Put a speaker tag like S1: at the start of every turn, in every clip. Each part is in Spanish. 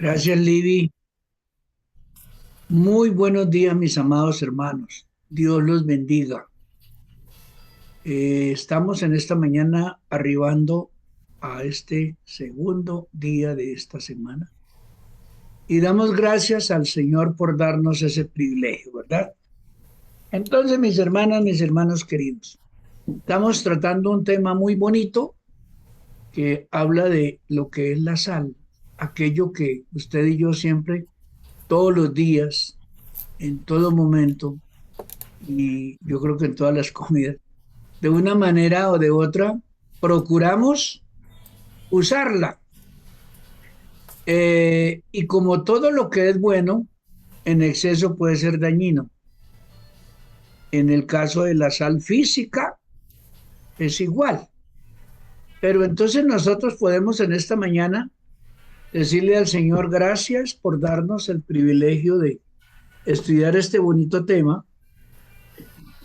S1: Gracias, Libby. Muy buenos días, mis amados hermanos. Dios los bendiga. Estamos en esta mañana arribando a este segundo día de esta semana y damos gracias al Señor por darnos ese privilegio, ¿verdad? Entonces, mis hermanas, mis hermanos queridos, estamos tratando un tema muy bonito que habla de lo que es la sal, aquello que usted y yo siempre, todos los días, en todo momento, y yo creo que en todas las comidas, de una manera o de otra, procuramos usarla. Y como todo lo que es bueno, en exceso puede ser dañino. En el caso de la sal física, es igual. Pero entonces nosotros podemos en esta mañana decirle al Señor gracias por darnos el privilegio de estudiar este bonito tema,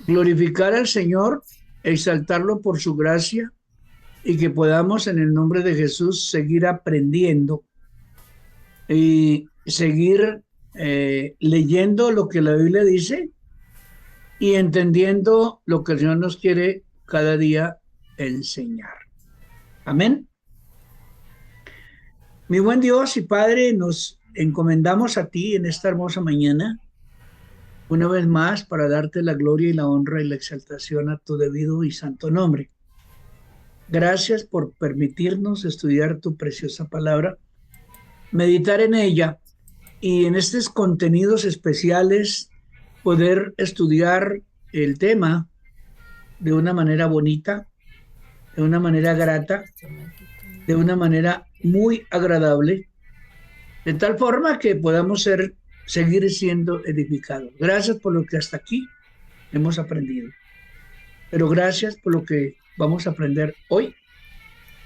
S1: glorificar al Señor, exaltarlo por su gracia y que podamos en el nombre de Jesús seguir aprendiendo y seguir leyendo lo que la Biblia dice y entendiendo lo que el Señor nos quiere cada día enseñar. Amén. Mi buen Dios y Padre, nos encomendamos a ti en esta hermosa mañana, una vez más, para darte la gloria y la honra y la exaltación a tu debido y santo nombre. Gracias por permitirnos estudiar tu preciosa palabra, meditar en ella y en estos contenidos especiales poder estudiar el tema de una manera bonita, de una manera grata, de una manera muy agradable, de tal forma que podamos seguir siendo edificados. Gracias por lo que hasta aquí hemos aprendido, pero gracias por lo que vamos a aprender hoy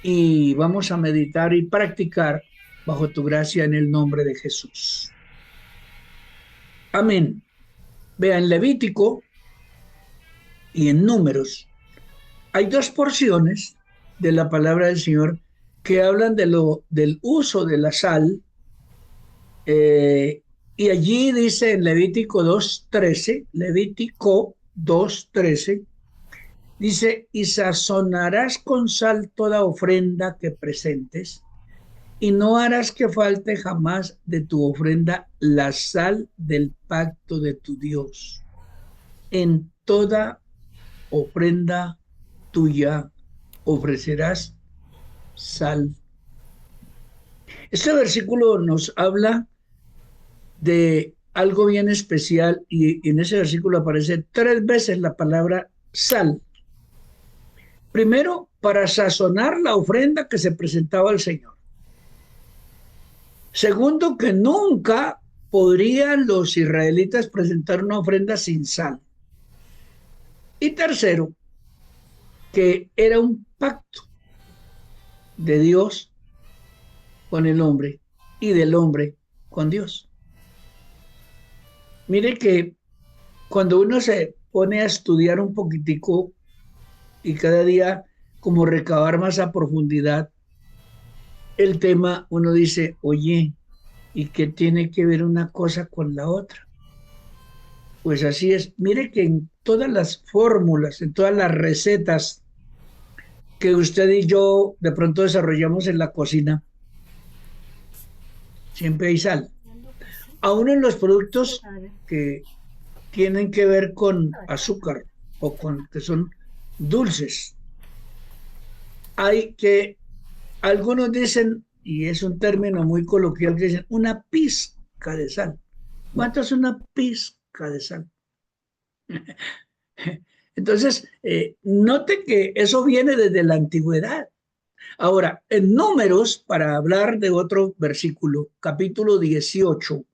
S1: y vamos a meditar y practicar bajo tu gracia en el nombre de Jesús. Amén. Vean, Levítico y en Números hay dos porciones de la palabra del Señor que hablan del uso de la sal. Y allí dice en Levítico 2:13, dice, y sazonarás con sal toda ofrenda que presentes, y no harás que falte jamás de tu ofrenda la sal del pacto de tu Dios. En toda ofrenda tuya ofrecerás sal. Este versículo nos habla de algo bien especial y en ese versículo aparece 3 veces la palabra sal. Primero, para sazonar la ofrenda que se presentaba al Señor. Segundo, que nunca podrían los israelitas presentar una ofrenda sin sal. Y tercero, que era un pacto de Dios con el hombre y del hombre con Dios. Mire que cuando uno se pone a estudiar un poquitico y cada día como recabar más a profundidad el tema, uno dice, oye, ¿y qué tiene que ver una cosa con la otra? Pues así es. Mire que en todas las fórmulas, en todas las recetas que usted y yo de pronto desarrollamos en la cocina, siempre hay sal. Aún en los productos que tienen que ver con azúcar o con que son dulces, hay que, algunos dicen, y es un término muy coloquial, que dicen una pizca de sal. ¿Cuánto es una pizca de sal? Entonces, note que eso viene desde la antigüedad. Ahora, en Números, para hablar de otro versículo, capítulo 18,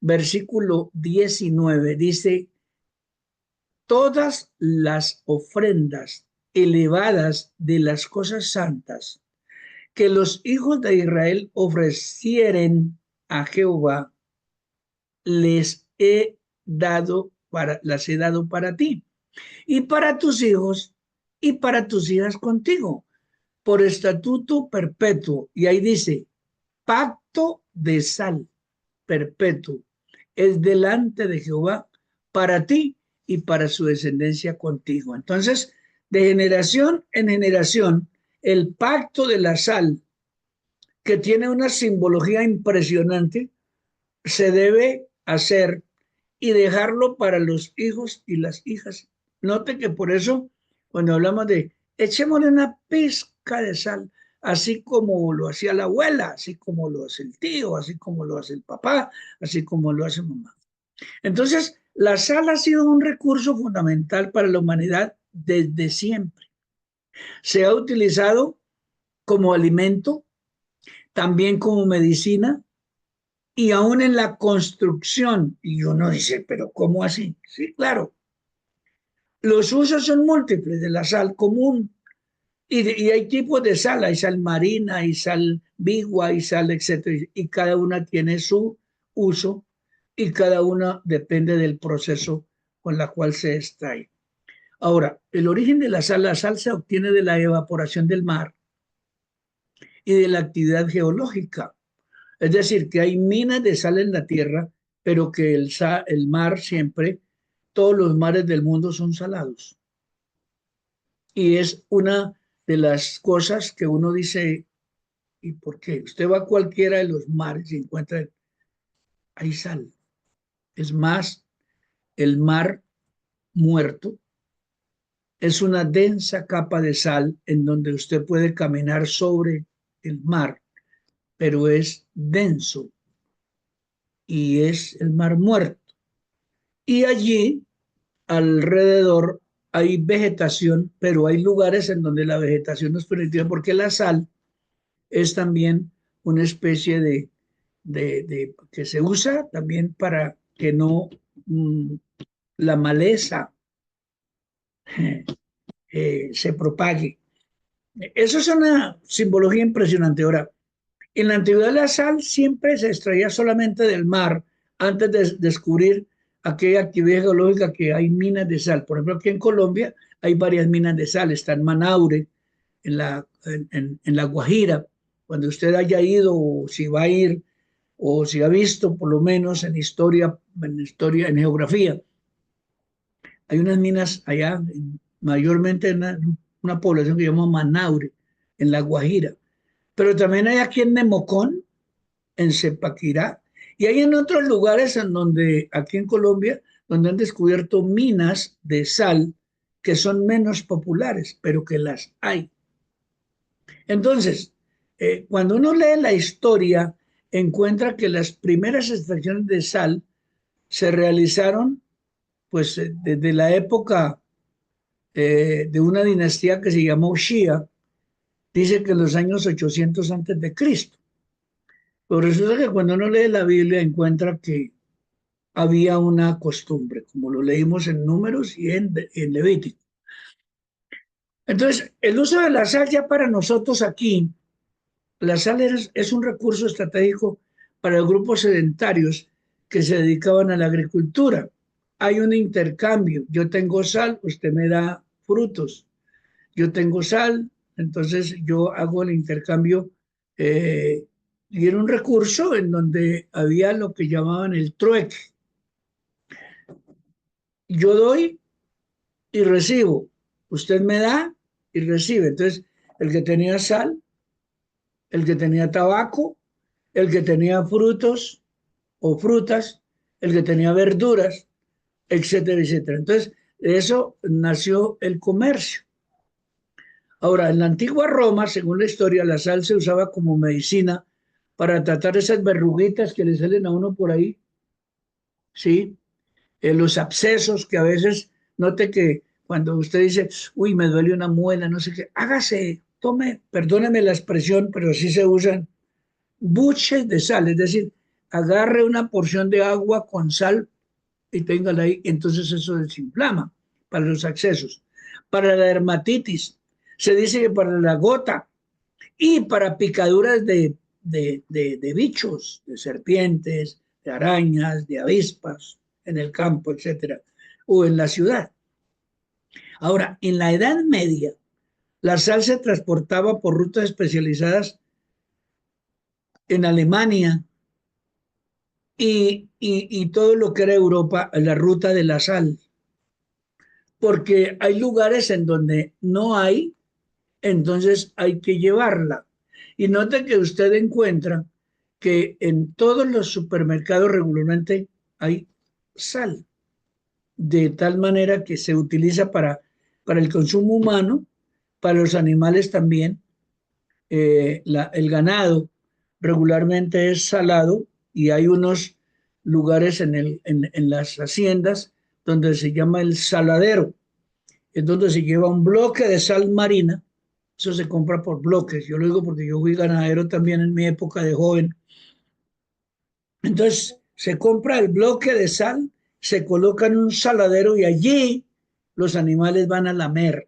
S1: versículo 19, dice, todas las ofrendas elevadas de las cosas santas que los hijos de Israel ofrecieren a Jehová, las he dado para ti y para tus hijos y para tus hijas contigo, por estatuto perpetuo. Y ahí dice, pacto de sal perpetuo es delante de Jehová para ti y para su descendencia contigo. Entonces, de generación en generación, el pacto de la sal, que tiene una simbología impresionante, se debe hacer y dejarlo para los hijos y las hijas. Note que por eso, cuando hablamos de echémosle una pizca de sal, así como lo hacía la abuela, así como lo hace el tío, así como lo hace el papá, así como lo hace mamá. Entonces, la sal ha sido un recurso fundamental para la humanidad desde siempre. Se ha utilizado como alimento, también como medicina y aún en la construcción. Y uno dice, pero ¿cómo así? Sí, claro. Los usos son múltiples de la sal común. Y hay tipos de sal, hay sal marina, hay sal vigua, hay sal, etcétera. Y cada una tiene su uso y cada una depende del proceso con la cual se extrae. Ahora, el origen de la sal se obtiene de la evaporación del mar y de la actividad geológica. Es decir, que hay minas de sal en la tierra, pero que el mar siempre, todos los mares del mundo son salados. Y es una de las cosas que uno dice, ¿y por qué? Usted va a cualquiera de los mares y encuentra, hay sal. Es más, el mar muerto es una densa capa de sal en donde usted puede caminar sobre el mar, pero es denso y es el mar muerto. Y allí alrededor hay vegetación, pero hay lugares en donde la vegetación no es permitida porque la sal es también una especie que se usa también para que no la maleza se propague. Eso es una simbología impresionante. Ahora, en la antigüedad la sal siempre se extraía solamente del mar antes de descubrir aquella actividad geológica que hay minas de sal. Por ejemplo, aquí en Colombia hay varias minas de sal. Está en Manaure, en la Guajira. Cuando usted haya ido o si va a ir o si ha visto por lo menos en geografía, hay unas minas allá, mayormente en una población que se llama Manaure, en la Guajira. Pero también hay aquí en Nemocón, en Zepaquirá, y hay en otros lugares en donde, aquí en Colombia, donde han descubierto minas de sal que son menos populares, pero que las hay. Entonces, cuando uno lee la historia, encuentra que las primeras extracciones de sal se realizaron pues desde la época de una dinastía que se llamó Shia, dice que en los años 800 antes de Cristo. Pero resulta que cuando uno lee la Biblia encuentra que había una costumbre, como lo leímos en Números y en Levítico. Entonces, el uso de la sal ya para nosotros aquí, la sal es un recurso estratégico para los grupos sedentarios que se dedicaban a la agricultura. Hay un intercambio. Yo tengo sal, usted me da frutos. Yo tengo sal, entonces yo hago el intercambio. eh, y era un recurso en donde había lo que llamaban el trueque. Yo doy y recibo. Usted me da y recibe. Entonces, el que tenía sal, el que tenía tabaco, el que tenía frutos o frutas, el que tenía verduras, etcétera, etcétera. Entonces, de eso nació el comercio. Ahora, en la antigua Roma, según la historia, la sal se usaba como medicina para tratar esas verruguitas que le salen a uno por ahí, ¿sí? Los abscesos que a veces, note que cuando usted dice, uy, me duele una muela, no sé qué, hágase, tome, perdóneme la expresión, pero sí se usan buches de sal, es decir, agarre una porción de agua con sal y téngala ahí, entonces eso desinflama para los abscesos. Para la dermatitis, se dice que para la gota y para picaduras de bichos, de serpientes, de arañas, de avispas en el campo, etcétera, o en la ciudad. Ahora, en la Edad Media, la sal se transportaba por rutas especializadas en Alemania, y todo lo que era Europa, la ruta de la sal, porque hay lugares en donde no hay, entonces hay que llevarla. Y note que usted encuentra que en todos los supermercados regularmente hay sal, de tal manera que se utiliza para el consumo humano, para los animales también. El ganado regularmente es salado y hay unos lugares en las haciendas donde se llama el saladero, es donde se lleva un bloque de sal marina. Eso se compra por bloques. Yo lo digo porque yo fui ganadero también en mi época de joven. Entonces se compra el bloque de sal, se coloca en un saladero y allí los animales van a lamer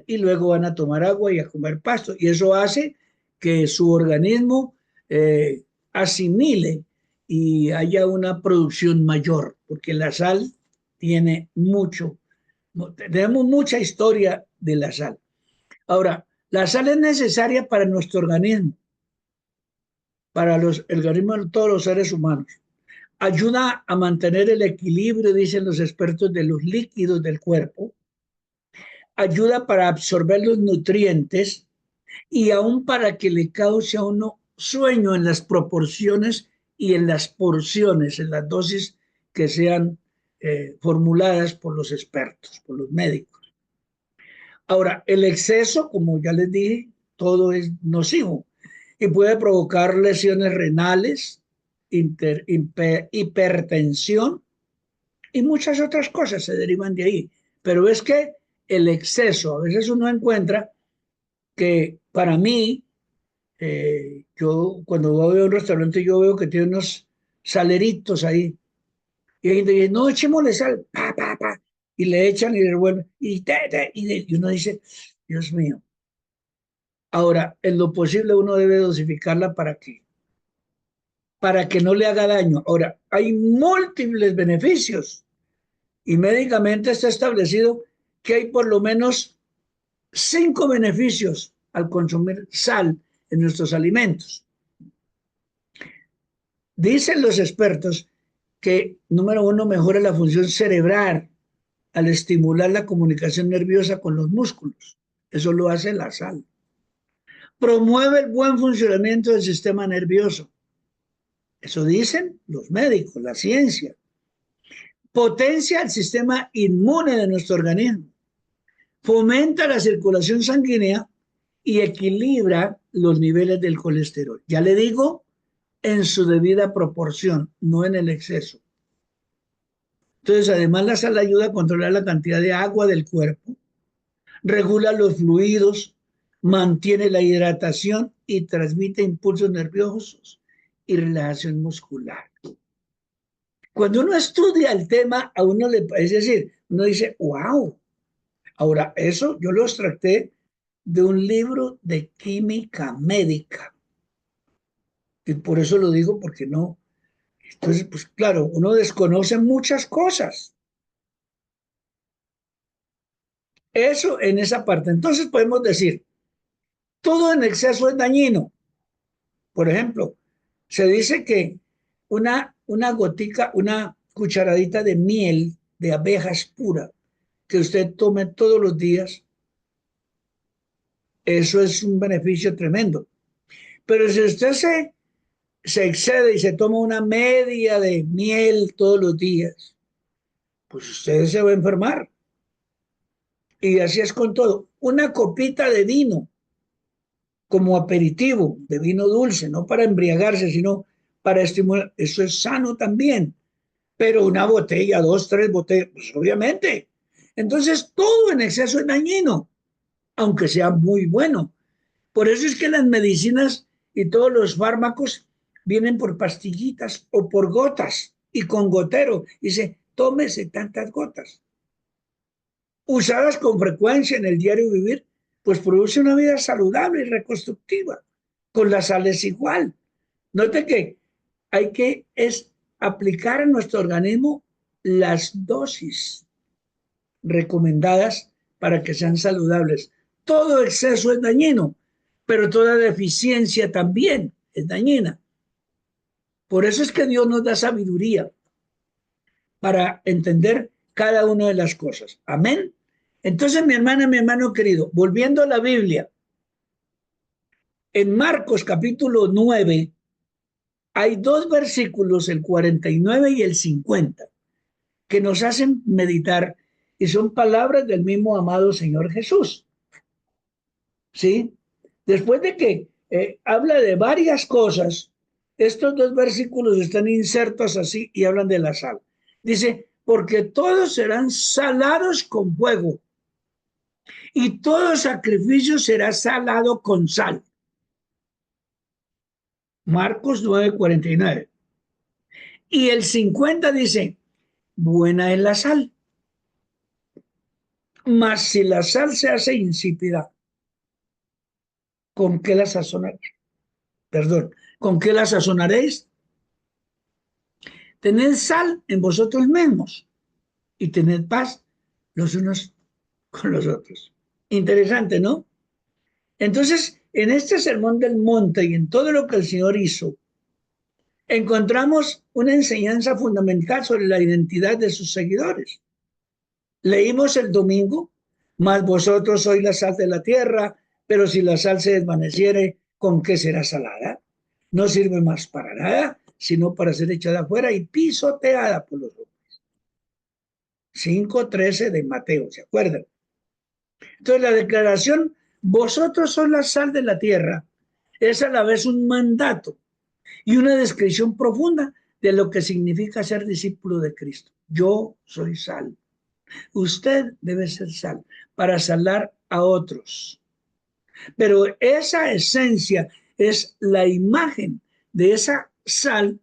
S1: y luego van a tomar agua y a comer pasto. Y eso hace que su organismo asimile y haya una producción mayor, porque la sal tiene mucho, tenemos mucha historia de la sal. Ahora, la sal es necesaria para nuestro organismo, para el organismo de todos los seres humanos. Ayuda a mantener el equilibrio, dicen los expertos, de los líquidos del cuerpo. Ayuda para absorber los nutrientes y aún para que le cause a uno sueño en las proporciones y en las porciones, en las dosis que sean formuladas por los expertos, por los médicos. Ahora, el exceso, como ya les dije, todo es nocivo y puede provocar lesiones renales, hipertensión y muchas otras cosas se derivan de ahí. Pero es que el exceso, a veces uno encuentra que para mí, yo cuando voy a un restaurante, yo veo que tiene unos saleritos ahí. Y hay gente que dice, no, echémosle sal, pa, pa, pa. Y le echan y le revuelven. Y uno dice, Dios mío. Ahora, en lo posible uno debe dosificarla para que no le haga daño. Ahora, hay múltiples beneficios y médicamente está establecido que hay por lo menos 5 beneficios al consumir sal en nuestros alimentos. Dicen los expertos que, número uno, mejora la función cerebral al estimular la comunicación nerviosa con los músculos. Eso lo hace la sal. Promueve el buen funcionamiento del sistema nervioso. Eso dicen los médicos, la ciencia. Potencia el sistema inmune de nuestro organismo. Fomenta la circulación sanguínea y equilibra los niveles del colesterol. Ya le digo, en su debida proporción, no en el exceso. Entonces, además, la sal ayuda a controlar la cantidad de agua del cuerpo, regula los fluidos, mantiene la hidratación y transmite impulsos nerviosos y relajación muscular. Cuando uno estudia el tema, a uno le parece decir, uno dice, wow. Ahora, eso yo lo extracté de un libro de química médica. Y por eso lo digo, porque no. Entonces, pues claro, uno desconoce muchas cosas. Eso en esa parte. Entonces podemos decir, todo en exceso es dañino. Por ejemplo, se dice que una gotica, una cucharadita de miel de abejas pura que usted tome todos los días, eso es un beneficio tremendo. Pero si usted se excede y se toma una media de miel todos los días, pues usted se va a enfermar. Y así es con todo. Una copita de vino como aperitivo, de vino dulce, no para embriagarse, sino para estimular, eso es sano también. Pero una botella, dos, tres botellas, pues obviamente. Entonces todo en exceso es dañino, aunque sea muy bueno. Por eso es que las medicinas y todos los fármacos vienen por pastillitas o por gotas y con gotero. Dice, tómese tantas gotas. Usadas con frecuencia en el diario vivir, pues produce una vida saludable y reconstructiva. Con la sal es igual. Note que hay que aplicar a nuestro organismo las dosis recomendadas para que sean saludables. Todo exceso es dañino, pero toda deficiencia también es dañina. Por eso es que Dios nos da sabiduría para entender cada una de las cosas. Amén. Entonces, mi hermana, mi hermano querido, volviendo a la Biblia, en Marcos capítulo 9 hay dos versículos, el 49 y el 50, que nos hacen meditar y son palabras del mismo amado Señor Jesús. ¿Sí? Después de que habla de varias cosas, estos dos versículos están insertos así y hablan de la sal. Dice, porque todos serán salados con fuego y todo sacrificio será salado con sal. Marcos 9:49. Y el 50 dice, buena es la sal, mas si la sal se hace insípida, ¿con qué la sazonaréis? Perdón, ¿con qué la sazonaréis? Tened sal en vosotros mismos y tened paz los unos con los otros. Interesante, ¿no? Entonces, en este sermón del monte y en todo lo que el Señor hizo, encontramos una enseñanza fundamental sobre la identidad de sus seguidores. Leímos el domingo, mas vosotros sois la sal de la tierra, pero si la sal se desvaneciere, ¿con qué será salada? No sirve más para nada, sino para ser echada afuera y pisoteada por los hombres. 5:13 de Mateo, ¿se acuerdan? Entonces la declaración, vosotros sois la sal de la tierra, es a la vez un mandato y una descripción profunda de lo que significa ser discípulo de Cristo. Yo soy sal. Usted debe ser sal para salar a otros. Pero esa esencia es la imagen de esa sal,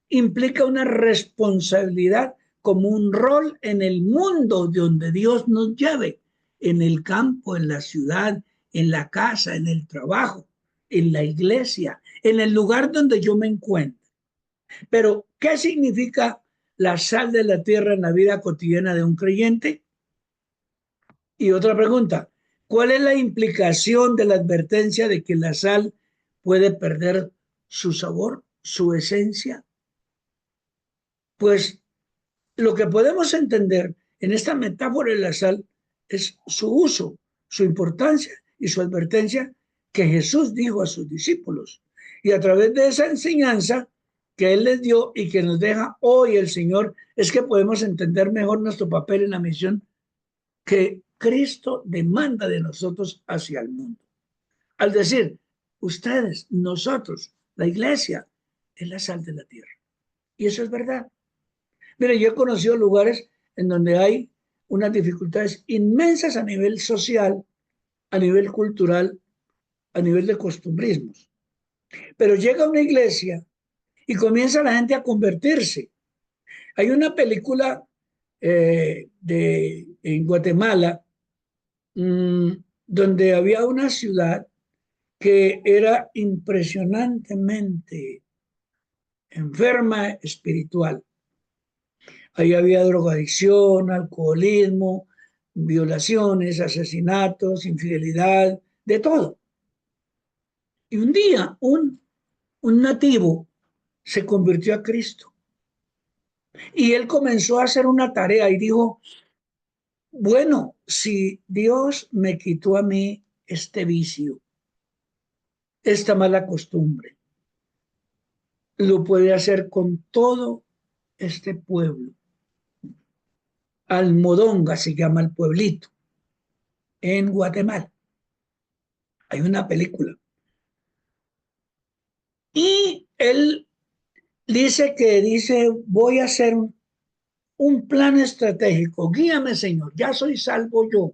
S1: implica una responsabilidad como un rol en el mundo de donde Dios nos lleve, en el campo, en la ciudad, en la casa, en el trabajo, en la iglesia, en el lugar donde yo me encuentro. Pero, ¿qué significa la sal de la tierra en la vida cotidiana de un creyente? Y otra pregunta, ¿cuál es la implicación de la advertencia de que la sal puede perder su sabor, su esencia? Pues lo que podemos entender en esta metáfora de la sal es su uso, su importancia y su advertencia que Jesús dijo a sus discípulos. Y a través de esa enseñanza que Él les dio y que nos deja hoy el Señor, es que podemos entender mejor nuestro papel en la misión que Cristo demanda de nosotros hacia el mundo. Al decir, ustedes, nosotros, la iglesia, es la sal de la tierra. Y eso es verdad. Mire, yo he conocido lugares en donde hay unas dificultades inmensas a nivel social, a nivel cultural, a nivel de costumbrismos. Pero llega una iglesia y comienza la gente a convertirse. Hay una película en Guatemala mmm, donde había una ciudad que era impresionantemente enferma espiritual. Ahí había drogadicción, alcoholismo, violaciones, asesinatos, infidelidad, de todo. Y un día un nativo se convirtió a Cristo y él comenzó a hacer una tarea y dijo, bueno, si Dios me quitó a mí este vicio, esta mala costumbre, lo puede hacer con todo este pueblo. Almodonga se llama el pueblito, en Guatemala. Hay una película. Y él dice, voy a hacer un plan estratégico. Guíame, Señor, ya soy salvo yo,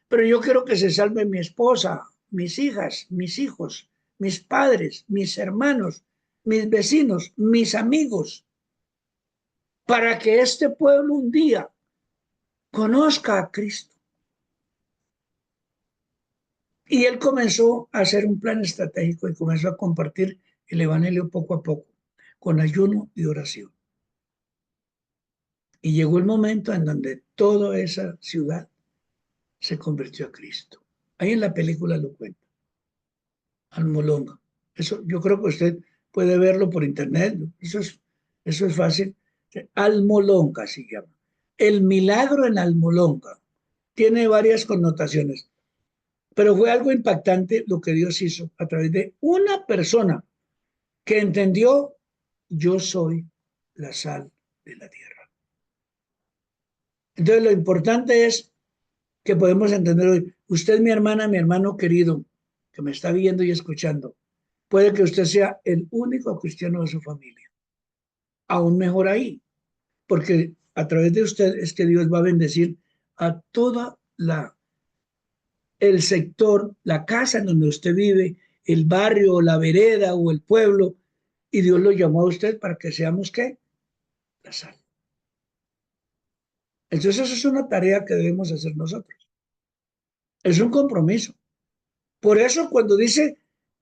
S1: pero yo quiero que se salve mi esposa, mis hijas, mis hijos, mis padres, mis hermanos, mis vecinos, mis amigos, para que este pueblo un día conozca a Cristo. Y él comenzó a hacer un plan estratégico y comenzó a compartir el evangelio poco a poco, con ayuno y oración. Y llegó el momento en donde toda esa ciudad se convirtió a Cristo. Ahí en la película lo cuenta, Almolonga. Eso yo creo que usted puede verlo por internet, eso es fácil. Almolonga se llama. El milagro en Almolonga tiene varias connotaciones, pero fue algo impactante lo que Dios hizo a través de una persona que entendió: yo soy la sal de la tierra. Entonces lo importante es que podemos entender hoy: usted, mi hermana, mi hermano querido, que me está viendo y escuchando, puede que usted sea el único cristiano de su familia. Aún mejor ahí, porque a través de usted es que Dios va a bendecir a toda el sector, la casa en donde usted vive, el barrio, la vereda o el pueblo, y Dios lo llamó a usted para que seamos, ¿qué? La sal. Entonces eso es una tarea que debemos hacer nosotros. Es un compromiso. Por eso cuando dice,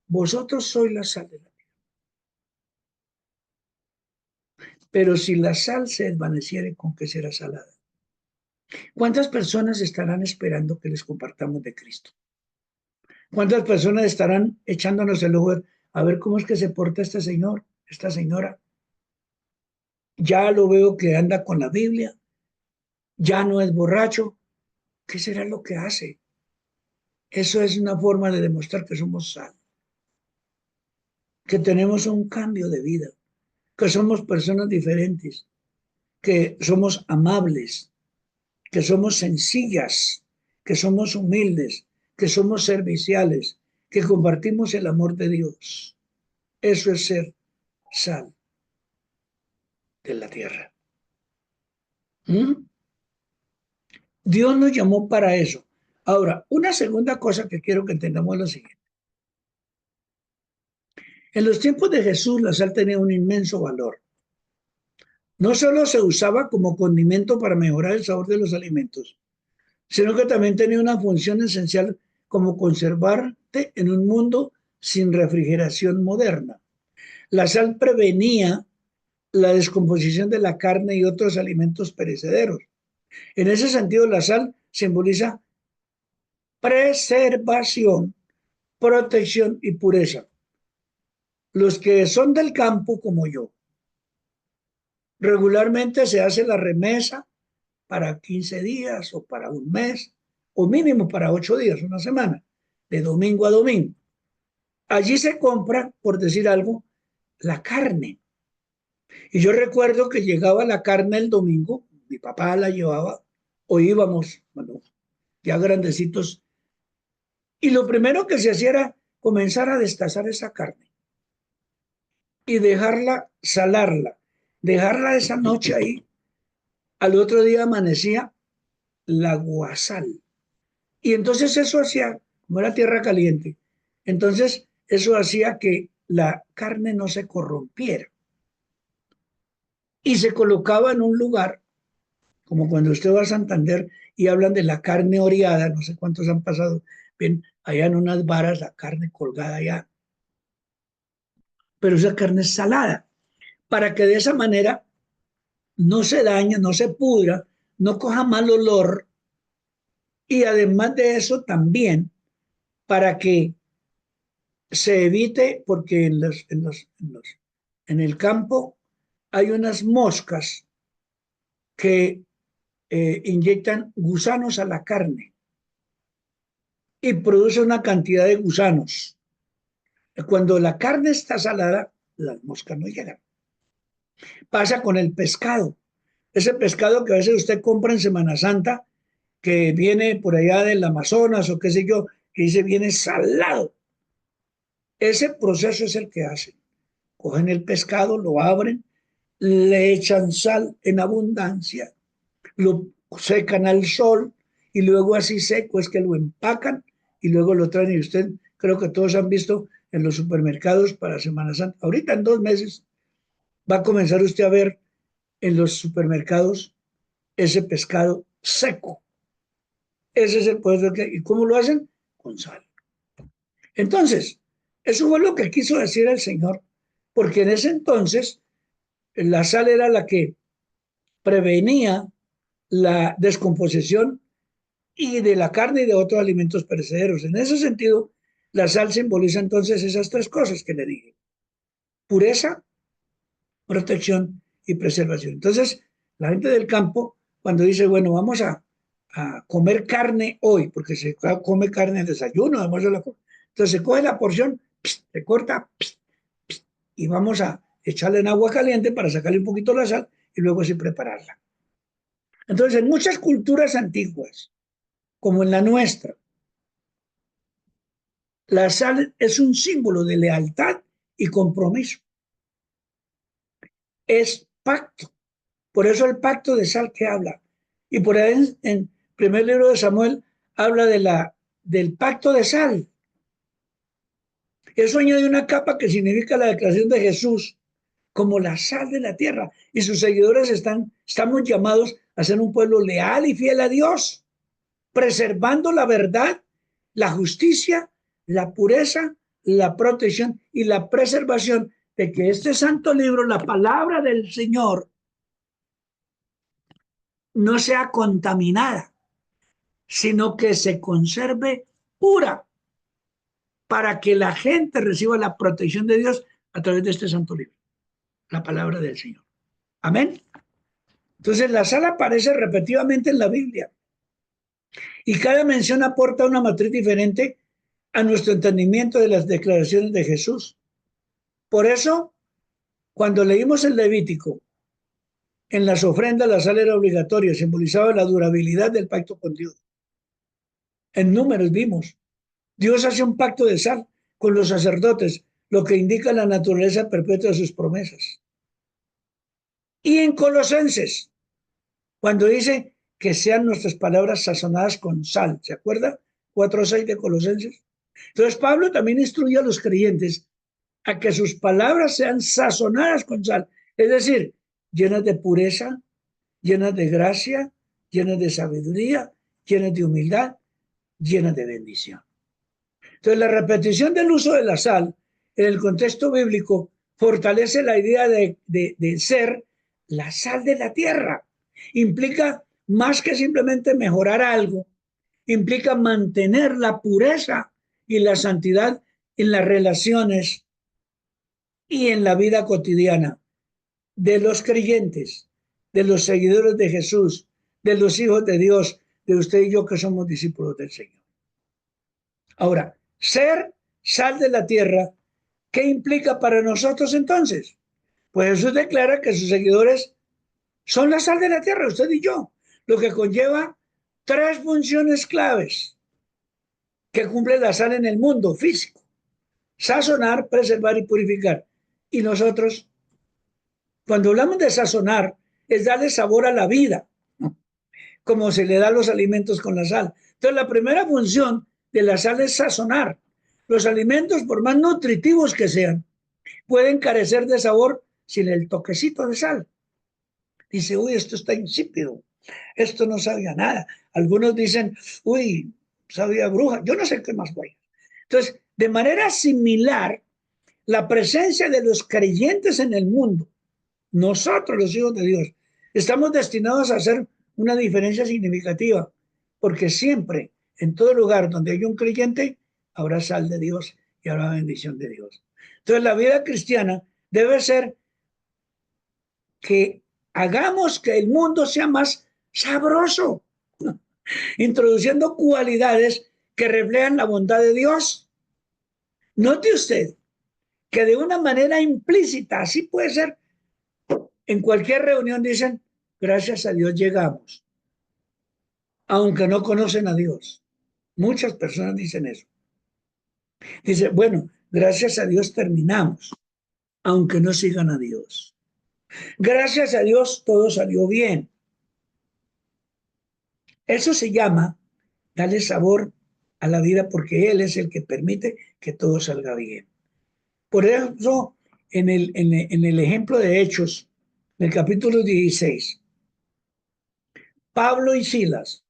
S1: vosotros sois la sal de la tierra, pero si la sal se desvaneciere, ¿con qué será salada? ¿Cuántas personas estarán esperando que les compartamos de Cristo? ¿Cuántas personas estarán echándonos el ojo a ver cómo es que se porta este señor, esta señora? Ya lo veo que anda con la Biblia, ya no es borracho. ¿Qué será lo que hace? Eso es una forma de demostrar que somos sal, que tenemos un cambio de vida, que somos personas diferentes, que somos amables, que somos sencillas, que somos humildes, que somos serviciales, que compartimos el amor de Dios. Eso es ser sal de la tierra. ¿Mm? Dios nos llamó para eso. Ahora, una segunda cosa que quiero que entendamos es lo siguiente. En los tiempos de Jesús, la sal tenía un inmenso valor. No solo se usaba como condimento para mejorar el sabor de los alimentos, sino que también tenía una función esencial como conservarte en un mundo sin refrigeración moderna. La sal prevenía la descomposición de la carne y otros alimentos perecederos. En ese sentido, la sal simboliza preservación, protección y pureza. Los que son del campo, como yo, regularmente se hace la remesa para 15 días o para un mes, o mínimo para 8 días, una semana, de domingo a domingo. Allí se compra, por decir algo, la carne. Y yo recuerdo que llegaba la carne el domingo, mi papá la llevaba, o íbamos, bueno, ya grandecitos, y lo primero que se hacía era comenzar a destazar esa carne y dejarla, salarla, dejarla esa noche ahí. Al otro día amanecía la guasal. Y entonces eso hacía, como era tierra caliente, entonces eso hacía que la carne no se corrompiera. Y se colocaba en un lugar, como cuando usted va a Santander y hablan de la carne oreada, no sé cuántos han pasado, ven allá en unas varas la carne colgada allá, pero esa carne es salada, para que de esa manera no se dañe, no se pudra, no coja mal olor, y además de eso también para que se evite, porque en el campo hay unas moscas que inyectan gusanos a la carne y produce una cantidad de gusanos. Cuando la carne está salada, las moscas no llegan. Pasa con el pescado. Ese pescado que a veces usted compra en Semana Santa, que viene por allá del Amazonas o qué sé yo, que dice viene salado. Ese proceso es el que hacen. Cogen el pescado, lo abren, le echan sal en abundancia, lo secan al sol y luego así seco es que lo empacan y luego lo traen. Y usted, creo que todos han visto en los supermercados para Semana Santa. Ahorita en 2 meses va a comenzar usted a ver en los supermercados ese pescado seco. Ese es el poder que... ¿Y cómo lo hacen? Con sal. Entonces, eso fue lo que quiso decir el Señor, porque en ese entonces la sal era la que prevenía la descomposición y de la carne y de otros alimentos perecederos. En ese sentido, la sal simboliza entonces esas tres cosas que le dije. pureza, protección y preservación. Entonces, la gente del campo, cuando dice, bueno, vamos a comer carne hoy, porque se come carne en el desayuno, además de la... Entonces se coge la porción, se corta, y vamos a echarla en agua caliente para sacarle un poquito la sal y luego sí prepararla. Entonces, en muchas culturas antiguas, como en la nuestra, la sal es un símbolo de lealtad y compromiso. Es pacto. Por eso el pacto de sal que habla. Y por ahí en primer libro de Samuel habla del pacto de sal. Eso añade una capa que significa la declaración de Jesús como la sal de la tierra. Y sus seguidores estamos llamados a ser un pueblo leal y fiel a Dios, preservando la verdad, la justicia, la pureza, la protección y la preservación de que este santo libro, la palabra del Señor, no sea contaminada, sino que se conserve pura para que la gente reciba la protección de Dios a través de este santo libro, la palabra del Señor. Amén. Entonces la sal aparece repetidamente en la Biblia y cada mención aporta una matriz diferente a nuestro entendimiento de las declaraciones de Jesús. Por eso, cuando leímos el Levítico, en las ofrendas la sal era obligatoria, simbolizaba la durabilidad del pacto con Dios. En Números vimos, Dios hace un pacto de sal con los sacerdotes, lo que indica la naturaleza perpetua de sus promesas. Y en Colosenses, cuando dice que sean nuestras palabras sazonadas con sal, ¿se acuerda? 4:6 de Colosenses. Entonces Pablo también instruye a los creyentes a que sus palabras sean sazonadas con sal, es decir, llenas de pureza, llenas de gracia, llenas de sabiduría, llenas de humildad, llenas de bendición. Entonces, la repetición del uso de la sal en el contexto bíblico fortalece la idea de ser la sal de la tierra. Implica más que simplemente mejorar algo, implica mantener la pureza y la santidad en las relaciones y en la vida cotidiana de los creyentes, de los seguidores de Jesús, de los hijos de Dios, de usted y yo que somos discípulos del Señor. Ahora, ser sal de la tierra, ¿qué implica para nosotros entonces? Pues Jesús declara que sus seguidores son la sal de la tierra, usted y yo, lo que conlleva tres funciones claves que cumple la sal en el mundo físico: sazonar, preservar y purificar. Y nosotros, cuando hablamos de sazonar, es darle sabor a la vida, como se le da a los alimentos con la sal. Entonces, la primera función de la sal es sazonar. Los alimentos, por más nutritivos que sean, pueden carecer de sabor sin el toquecito de sal. Dice, uy, esto está insípido, esto no sabía nada. Algunos dicen, uy, sabía bruja, yo no sé qué más voy. Entonces, de manera similar, la presencia de los creyentes en el mundo, nosotros los hijos de Dios, estamos destinados a hacer una diferencia significativa, porque siempre, en todo lugar donde hay un creyente, habrá sal de Dios y habrá bendición de Dios. Entonces, la vida cristiana debe ser que hagamos que el mundo sea más sabroso, introduciendo cualidades que reflejan la bondad de Dios. Note usted que de una manera implícita, así puede ser, en cualquier reunión dicen, gracias a Dios llegamos, aunque no conocen a Dios. Muchas personas dicen eso. Dice, bueno, gracias a Dios terminamos, aunque no sigan a Dios. Gracias a Dios todo salió bien. Eso se llama darle sabor a la vida, porque Él es el que permite que todo salga bien. Por eso, en el ejemplo de Hechos, en el capítulo 16, Pablo y Silas,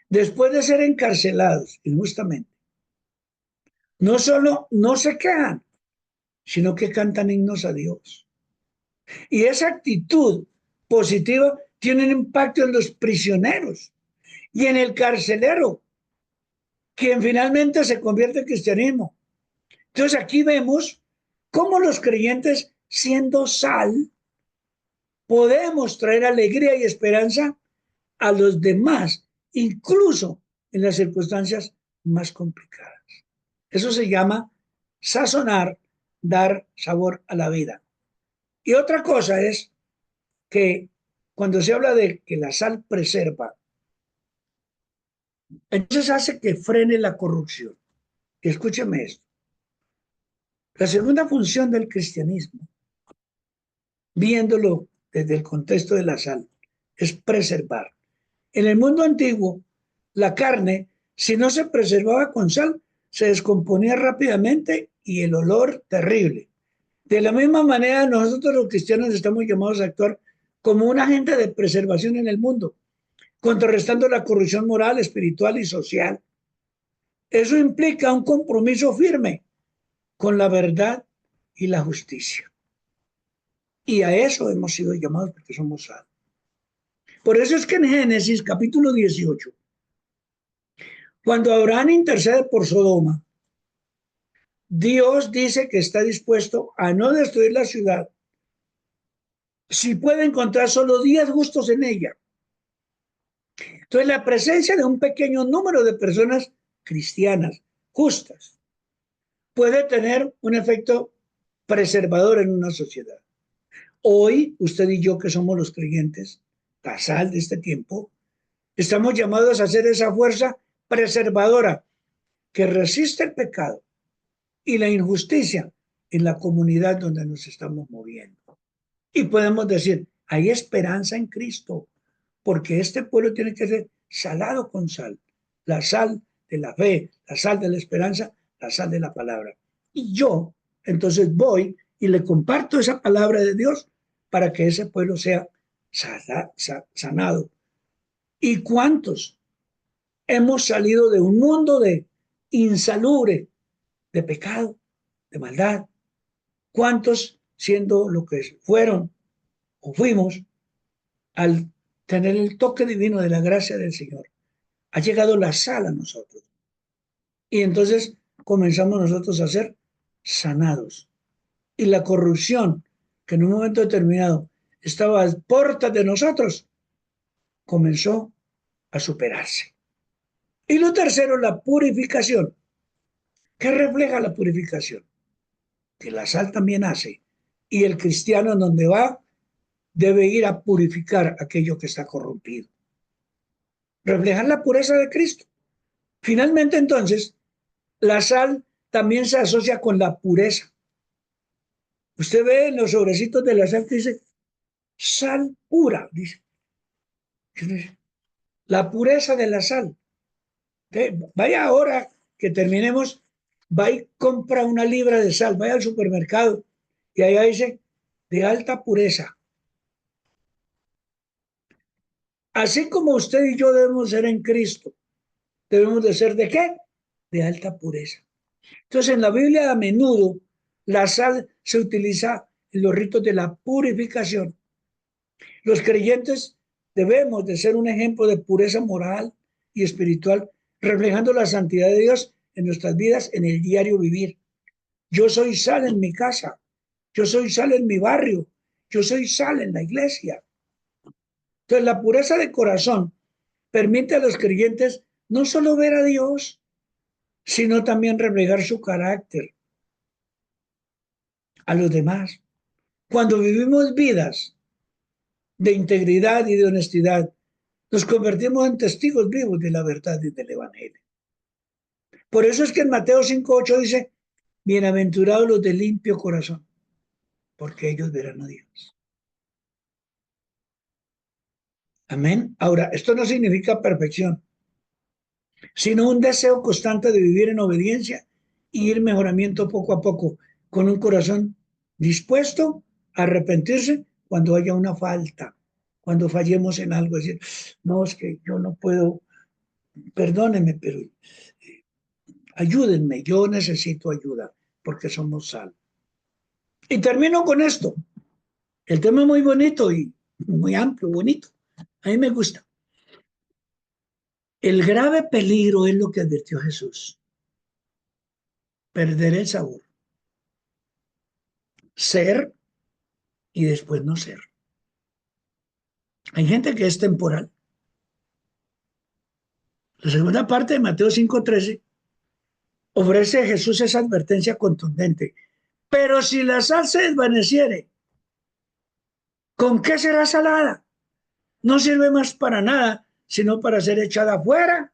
S1: después de ser encarcelados injustamente, no solo no se quejan, sino que cantan himnos a Dios. Y esa actitud positiva tiene un impacto en los prisioneros y en el carcelero, quien finalmente se convierte en cristianismo. Entonces aquí vemos cómo los creyentes, siendo sal, podemos traer alegría y esperanza a los demás, incluso en las circunstancias más complicadas. Eso se llama sazonar, dar sabor a la vida. Y otra cosa es que cuando se habla de que la sal preserva, entonces hace que frene la corrupción. Y escúcheme esto. La segunda función del cristianismo, viéndolo desde el contexto de la sal, es preservar. En el mundo antiguo, la carne, si no se preservaba con sal, se descomponía rápidamente y el olor terrible. De la misma manera, nosotros los cristianos estamos llamados a actuar como un agente de preservación en el mundo, contrarrestando la corrupción moral, espiritual y social. Eso implica un compromiso firme con la verdad y la justicia. Y a eso hemos sido llamados porque somos sal. Por eso es que en Génesis capítulo 18, cuando Abraham intercede por Sodoma, Dios dice que está dispuesto a no destruir la ciudad si puede encontrar solo 10 justos en ella. Entonces, la presencia de un pequeño número de personas cristianas, justas, puede tener un efecto preservador en una sociedad. Hoy, usted y yo que somos los creyentes, la sal de este tiempo, estamos llamados a ser esa fuerza preservadora que resiste el pecado y la injusticia en la comunidad donde nos estamos moviendo. Y podemos decir, hay esperanza en Cristo, porque este pueblo tiene que ser salado con sal, la sal de la fe, la sal de la esperanza, la sal de la palabra. Y yo, entonces voy y le comparto esa palabra de Dios para que ese pueblo sea sanado. ¿Y cuántos hemos salido de un mundo de insalubre, de pecado, de maldad? ¿Cuántos, siendo lo que fueron o fuimos, al tener el toque divino de la gracia del Señor, ha llegado la sal a nosotros? Y entonces comenzamos nosotros a ser sanados. Y la corrupción, que en un momento determinado estaba a puertas de nosotros, comenzó a superarse. Y lo tercero, la purificación. ¿Qué refleja la purificación? Que la sal también hace. Y el cristiano en donde va debe ir a purificar aquello que está corrompido. Reflejar la pureza de Cristo. Finalmente, entonces, la sal también se asocia con la pureza. Usted ve en los sobrecitos de la sal que dice sal pura, dice. La pureza de la sal. Vaya ahora que terminemos, va y compra una libra de sal, vaya al supermercado y allá dice de alta pureza. Así como usted y yo debemos ser en Cristo, debemos de ser ¿de qué? De alta pureza. Entonces en la Biblia a menudo la sal se utiliza en los ritos de la purificación. Los creyentes debemos de ser un ejemplo de pureza moral y espiritual, reflejando la santidad de Dios en nuestras vidas, en el diario vivir. Yo soy sal en mi casa, yo soy sal en mi barrio, yo soy sal en la iglesia. Entonces la pureza de corazón permite a los creyentes no solo ver a Dios, sino también reflejar su carácter a los demás. Cuando vivimos vidas de integridad y de honestidad, nos convertimos en testigos vivos de la verdad y del Evangelio. Por eso es que en Mateo 5:8 dice, bienaventurados los de limpio corazón, porque ellos verán a Dios. Amén. Ahora, esto no significa perfección, sino un deseo constante de vivir en obediencia y ir mejoramiento poco a poco, con un corazón dispuesto a arrepentirse cuando haya una falta, cuando fallemos en algo, decir, no, es que yo no puedo, perdónenme, pero ayúdenme, yo necesito ayuda, porque somos sal. Y termino con esto. El tema es muy bonito y muy amplio, bonito. A mí me gusta. El grave peligro es lo que advirtió Jesús: perder el sabor. ser y después no ser. Hay gente que es temporal. La segunda parte de Mateo 5:13 ofrece a Jesús esa advertencia contundente. Pero si la sal se desvaneciere, ¿con qué será salada? No sirve más para nada, sino para ser echada afuera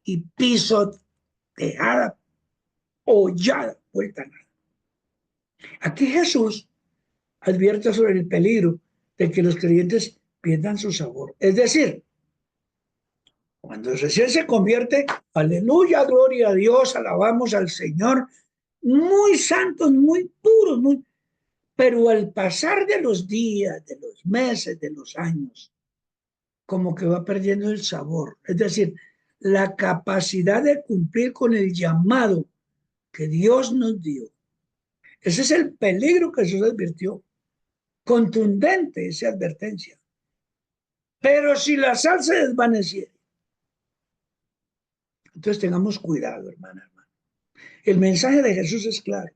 S1: y pisoteada, hollada, vuelta a nada. Aquí Jesús advierte sobre el peligro de que los creyentes pierdan su sabor. Es decir, cuando recién se convierte, aleluya, gloria a Dios, alabamos al Señor, muy santos, muy puros, muy... Pero al pasar de los días, de los meses, de los años, como que va perdiendo el sabor. Es decir, la capacidad de cumplir con el llamado que Dios nos dio. Ese es el peligro que Jesús advirtió. Contundente esa advertencia. Pero si la sal se desvaneciera, entonces tengamos cuidado, hermana. El mensaje de Jesús es claro.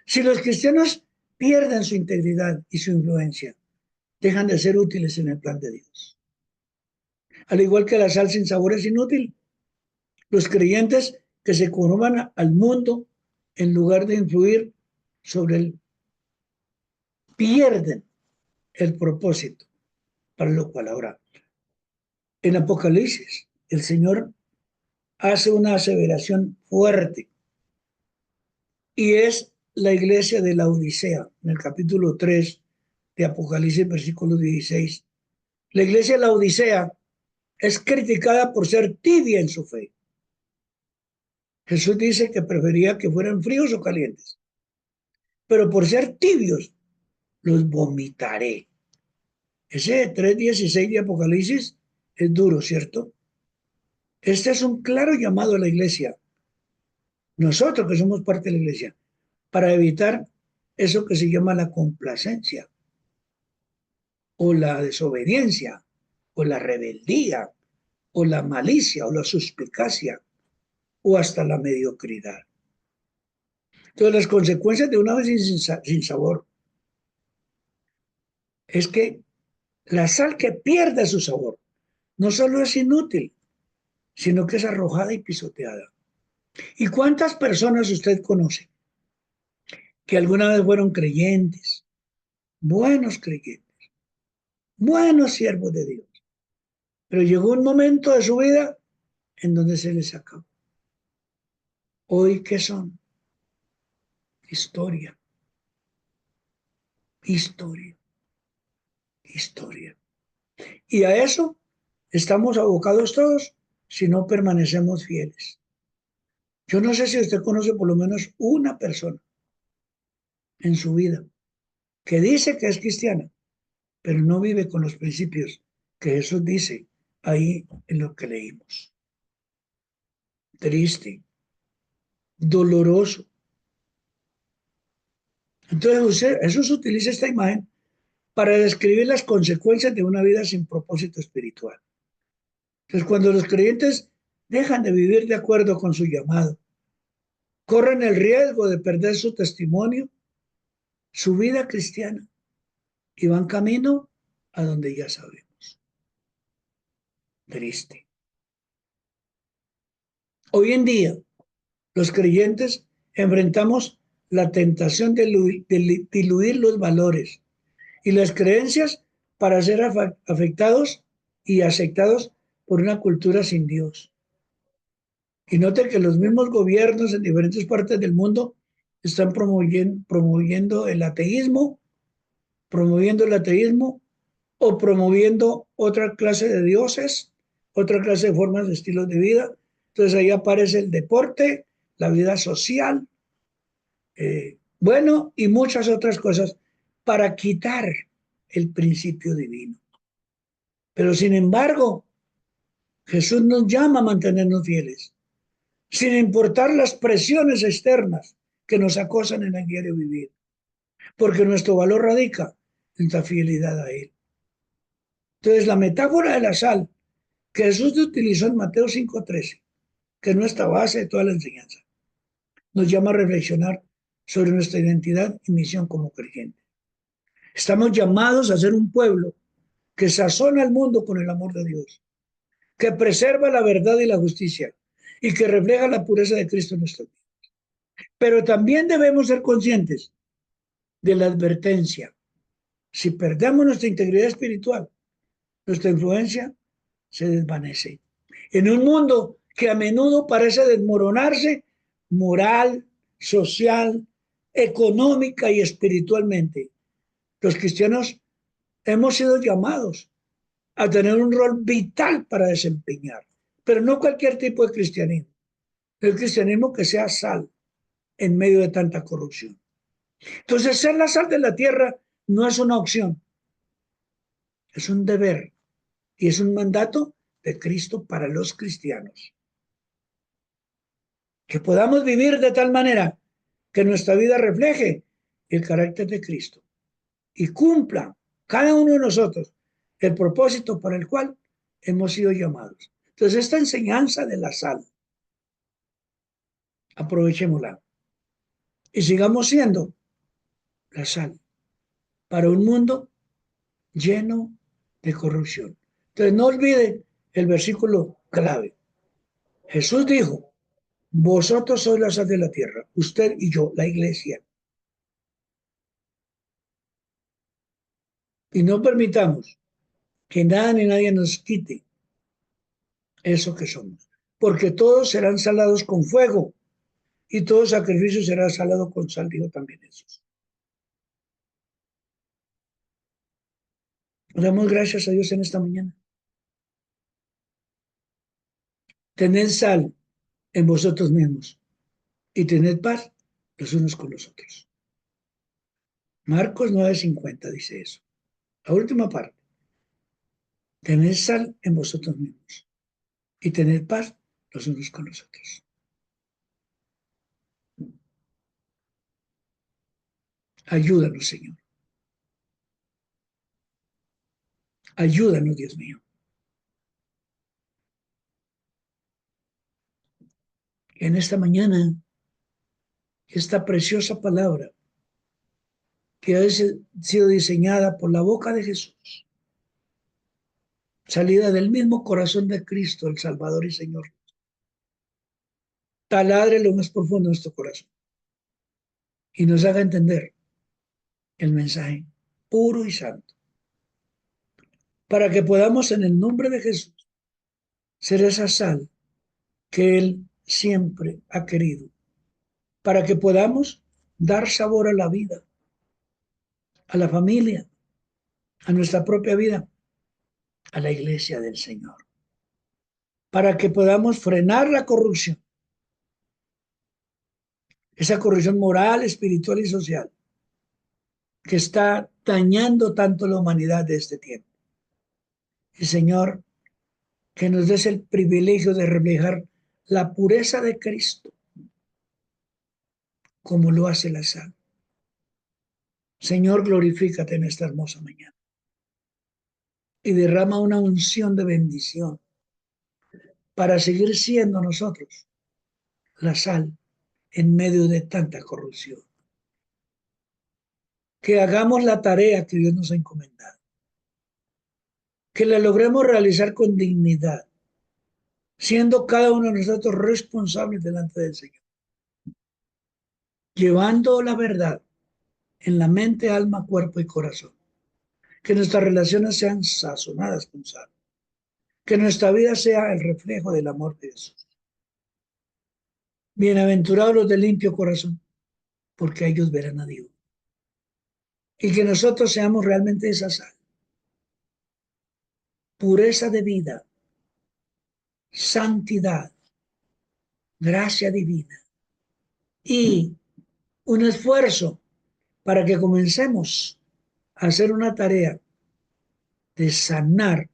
S1: Si los cristianos pierden su integridad y su influencia, dejan de ser útiles en el plan de Dios. Al igual que la sal sin sabor es inútil, los creyentes que se conforman al mundo en lugar de influir sobre él pierden el propósito para lo cual ahora en Apocalipsis el Señor hace una aseveración fuerte y es la iglesia de la Odisea en el capítulo 3 de Apocalipsis versículo 16. La iglesia de la Odisea es criticada por ser tibia en su fe. Jesús dice que prefería que fueran fríos o calientes, pero por ser tibios los vomitaré. Ese 3:16 de Apocalipsis es duro, ¿cierto? Este es un claro llamado a la iglesia, nosotros que somos parte de la iglesia, para evitar eso que se llama la complacencia, o la desobediencia, o la rebeldía, o la malicia, o la suspicacia, o hasta la mediocridad. Entonces, las consecuencias de una vez sin sabor es que la sal que pierde su sabor no solo es inútil, sino que es arrojada y pisoteada. ¿Y cuántas personas usted conoce que alguna vez fueron creyentes, buenos creyentes, buenos siervos de Dios, pero llegó un momento de su vida en donde se les acabó? Hoy, ¿qué son? Historia, historia, historia. Y a eso estamos abocados todos si no permanecemos fieles. Yo no sé si usted conoce por lo menos una persona en su vida que dice que es cristiana, pero no vive con los principios que Jesús dice ahí en lo que leímos. Triste, doloroso. Entonces Jesús utiliza esta imagen para describir las consecuencias de una vida sin propósito espiritual. Entonces, cuando los creyentes dejan de vivir de acuerdo con su llamado, corren el riesgo de perder su testimonio, su vida cristiana, y van camino a donde ya sabemos. Triste. Hoy en día, los creyentes enfrentamos la tentación de diluir los valores y las creencias para ser afectados y aceptados por una cultura sin Dios. Y note que los mismos gobiernos en diferentes partes del mundo están promoviendo el ateísmo o promoviendo otra clase de dioses, otra clase de formas de estilos de vida. Entonces ahí aparece el deporte, la vida social, bueno, y muchas otras cosas para quitar el principio divino. Pero sin embargo, Jesús nos llama a mantenernos fieles, sin importar las presiones externas que nos acosan en el diario vivir, porque nuestro valor radica en la fidelidad a Él. Entonces, la metáfora de la sal que Jesús utilizó en Mateo 5:13, que es nuestra base de toda la enseñanza, nos llama a reflexionar sobre nuestra identidad y misión como creyentes. Estamos llamados a ser un pueblo que sazona al mundo con el amor de Dios, que preserva la verdad y la justicia y que refleja la pureza de Cristo en nuestra vida. Pero también debemos ser conscientes de la advertencia. Si perdemos nuestra integridad espiritual, nuestra influencia se desvanece. En un mundo que a menudo parece desmoronarse moral, social, económica y espiritualmente, los cristianos hemos sido llamados a tener un rol vital para desempeñar, pero no cualquier tipo de cristianismo, el cristianismo que sea sal en medio de tanta corrupción. Entonces, ser la sal de la tierra no es una opción, es un deber y es un mandato de Cristo para los cristianos. Que podamos vivir de tal manera que nuestra vida refleje el carácter de Cristo y cumpla cada uno de nosotros el propósito para el cual hemos sido llamados. Entonces, esta enseñanza de la sal, aprovechémosla y sigamos siendo la sal para un mundo lleno de corrupción. Entonces, no olvide el versículo clave. Jesús dijo, vosotros sois la sal de la tierra, usted y yo, la iglesia. Y no permitamos que nada ni nadie nos quite eso que somos, porque todos serán salados con fuego y todo sacrificio será salado con sal, dijo también Jesús. Damos gracias a Dios en esta mañana. Tened sal en vosotros mismos y tened paz los unos con los otros. Marcos 9:50 dice eso. La última parte. Tened sal en vosotros mismos y tened paz los unos con los otros. Ayúdanos, Señor. Ayúdanos, Dios mío. En esta mañana, esta preciosa palabra que ha sido diseñada por la boca de Jesús, salida del mismo corazón de Cristo, el Salvador y Señor, taladre lo más profundo de nuestro corazón y nos haga entender el mensaje puro y santo, para que podamos en el nombre de Jesús ser esa sal que Él siempre ha querido, para que podamos dar sabor a la vida, a la familia, a nuestra propia vida, a la iglesia del Señor, para que podamos frenar la corrupción, esa corrupción moral, espiritual y social que está dañando tanto la humanidad de este tiempo. Y Señor, que nos des el privilegio de reflejar la pureza de Cristo como lo hace la sal. Señor, glorifícate en esta hermosa mañana y derrama una unción de bendición para seguir siendo nosotros la sal en medio de tanta corrupción. Que hagamos la tarea que Dios nos ha encomendado, que la logremos realizar con dignidad, siendo cada uno de nosotros responsables delante del Señor, llevando la verdad en la mente, alma, cuerpo y corazón. Que nuestras relaciones sean sazonadas con sal. Que nuestra vida sea el reflejo del amor de Jesús. Bienaventurados los de limpio corazón, porque ellos verán a Dios. Y que nosotros seamos realmente esa sal. Pureza de vida, santidad, gracia divina y un esfuerzo para que comencemos a hacer una tarea de sanar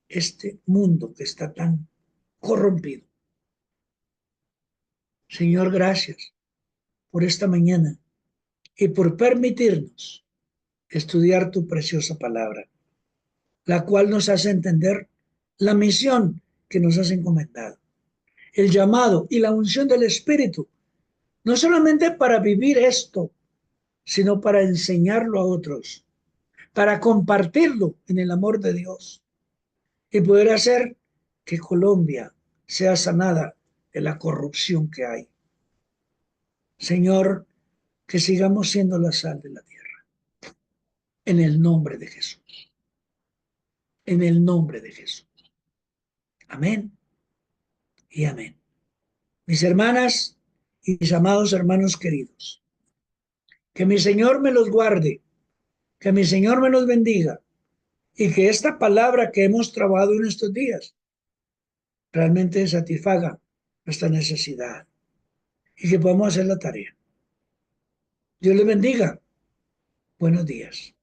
S1: este mundo que está tan corrompido. Señor, gracias por esta mañana y por permitirnos estudiar tu preciosa palabra, la cual nos hace entender la misión que nos has encomendado, el llamado y la unción del Espíritu no solamente para vivir esto, sino para enseñarlo a otros, para compartirlo en el amor de Dios y poder hacer que Colombia sea sanada de la corrupción que hay. Señor, que sigamos siendo la sal de la tierra, en el nombre de Jesús, en el nombre de Jesús. Amén y amén. Mis hermanas y mis amados hermanos queridos, que mi Señor me los guarde, que mi Señor me los bendiga y que esta palabra que hemos trabajado en estos días realmente satisfaga nuestra necesidad y que podamos hacer la tarea. Dios les bendiga. Buenos días.